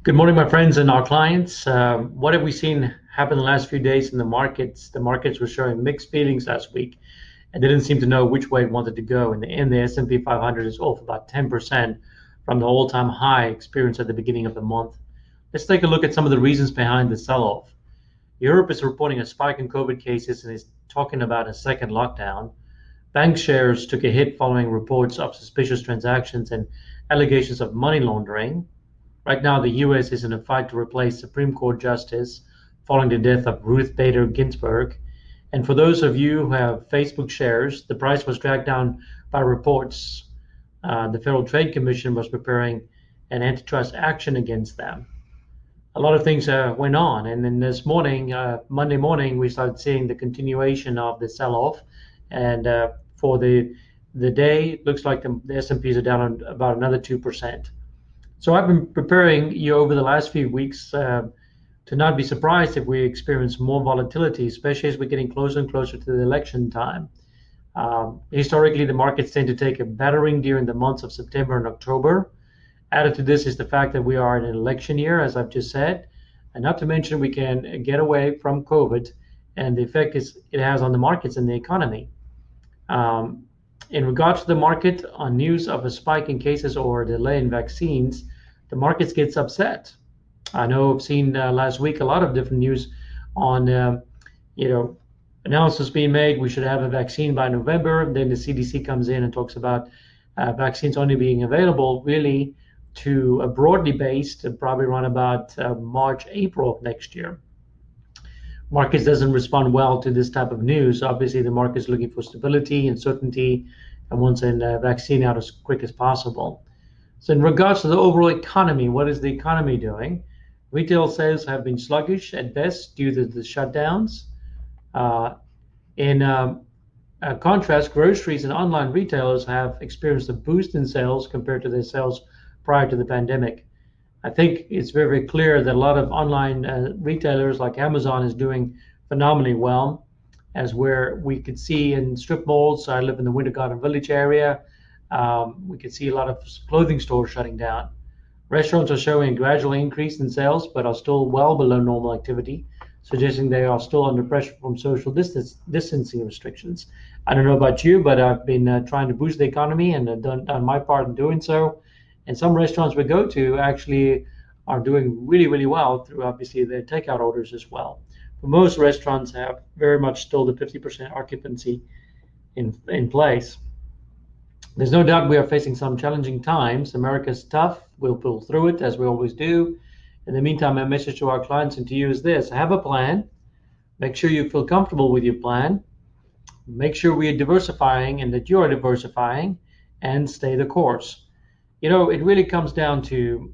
Good morning, my friends and our clients. What have we seen happen the last few days in the markets? The markets were showing mixed feelings last week and didn't seem to know which way it wanted to go. In the end, the S&P 500 is off about 10% from the all-time high experienced at the beginning of the month. Let's take a look at some of the reasons behind the sell-off. Europe is reporting a spike in COVID cases and is talking about a second lockdown. Bank shares took a hit following reports of suspicious transactions and allegations of money laundering. Right now, the U.S. is in a fight to replace Supreme Court Justice following the death of Ruth Bader Ginsburg. And for those of you who have Facebook shares, the price was dragged down by reports. The Federal Trade Commission was preparing an antitrust action against them. A lot of things went on, and then this morning, Monday morning, we started seeing the continuation of the sell-off. And for the day, it looks like the S&Ps are down about another 2%. So I've been preparing you over the last few weeks to not be surprised if we experience more volatility, especially as we're getting closer and closer to the election time. Historically, the markets tend to take a battering during the months of September and October. Added to this is the fact that we are in an election year, as I've just said, and not to mention we can get away from COVID and the effect it has on the markets and the economy. Um, in regards to the market, on news of a spike in cases or a delay in vaccines, the markets gets upset. I know I've seen last week a lot of different news on, you know, announcements being made. We should have a vaccine by November. And then the CDC comes in and talks about vaccines only being available really to broadly based, probably around about March, April of next year. Markets doesn't respond well to this type of news. Obviously, the market's looking for stability and certainty and wants a vaccine out as quick as possible. So in regards to the overall economy, what is the economy doing? Retail sales have been sluggish at best due to the shutdowns. Uh, in contrast, groceries and online retailers have experienced a boost in sales compared to their sales prior to the pandemic. I think it's very, very clear that a lot of online retailers like Amazon is doing phenomenally well, as where we could see in strip malls. I live in the Winter Garden Village area. We could see a lot of clothing stores shutting down. Restaurants are showing a gradual increase in sales, but are still well below normal activity, suggesting they are still under pressure from social distancing restrictions. I don't know about you, but I've been trying to boost the economy and done my part in doing so. And some restaurants we go to actually are doing really, really well through obviously their takeout orders as well. But most restaurants have very much still the 50% occupancy in place. There's no doubt we are facing some challenging times. America's tough. We'll pull through it as we always do. In the meantime, my message to our clients and to you is this: have a plan. Make sure you feel comfortable with your plan. Make sure we are diversifying and that you are diversifying, and stay the course. It really comes down to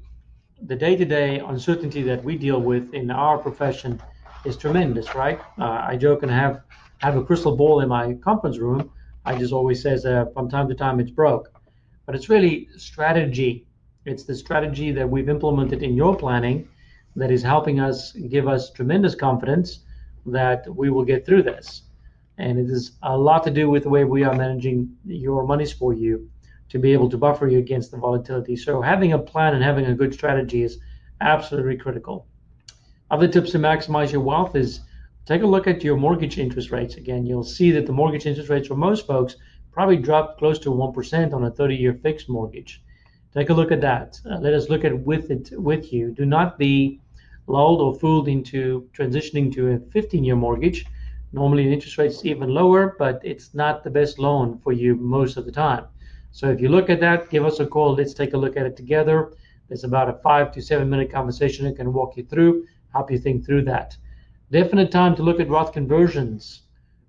the day-to-day uncertainty that we deal with in our profession is tremendous, right? I joke and have a crystal ball in my conference room. I just always says from time to time it's broke, but it's really strategy. It's the strategy that we've implemented in your planning that is helping us give us tremendous confidence that we will get through this. And it is a lot to do with the way we are managing your monies for you to be able to buffer you against the volatility. So having a plan and having a good strategy is absolutely critical. Other tips to maximize your wealth is take a look at your mortgage interest rates. Again, you'll see that the mortgage interest rates for most folks probably dropped close to 1% on a 30-year fixed mortgage. Take a look at that. Let us look at it with you. Do not be lulled or fooled into transitioning to a 15-year mortgage. Normally, the interest rate is even lower, but it's not the best loan for you most of the time. So if you look at that, give us a call. Let's take a look at it together. It's about a 5 to 7 minute conversation that can walk you through, help you think through that. Definite time to look at Roth conversions.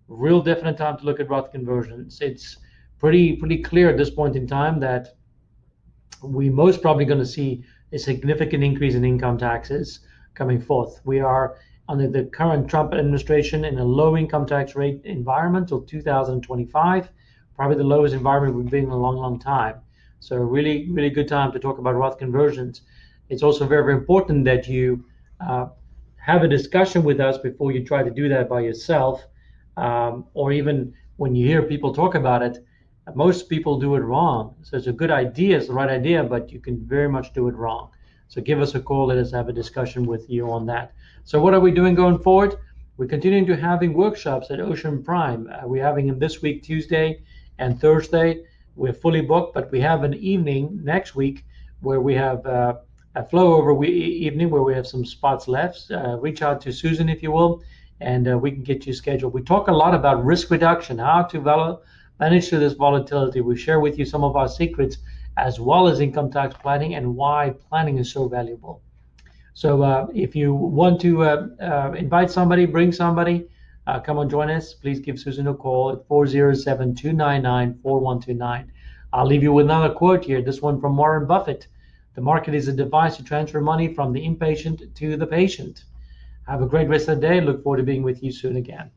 Real definite time to look at Roth conversions. It's pretty clear at this point in time that we most probably going to see a significant increase in income taxes coming forth. We are under the current Trump administration in a low income tax rate environment till 2025, probably the lowest environment we've been in a long, long time. So really, really good time to talk about Roth conversions. It's also very, very important that you have a discussion with us before you try to do that by yourself, or even when you hear people talk about it. Most people do it wrong. So it's a good idea, it's the right idea, but you can very much do it wrong. So give us a call. Let us have a discussion with you on that. So what are we doing going forward? We're continuing to having workshops at Ocean Prime. We're having them this week, Tuesday and Thursday. We're fully booked, but we have an evening next week where we have a flow over evening where we have some spots left. Reach out to Susan, if you will, and we can get you scheduled. We talk a lot about risk reduction, how to manage through this volatility. We share with you some of our secrets as well as income tax planning and why planning is so valuable. So if you want to invite somebody, bring somebody, come on, join us. Please give Susan a call at 407-299-4129. I'll leave you with another quote here, this one from Warren Buffett. The market is a device to transfer money from the impatient to the patient. Have a great rest of the day. Look forward to being with you soon again.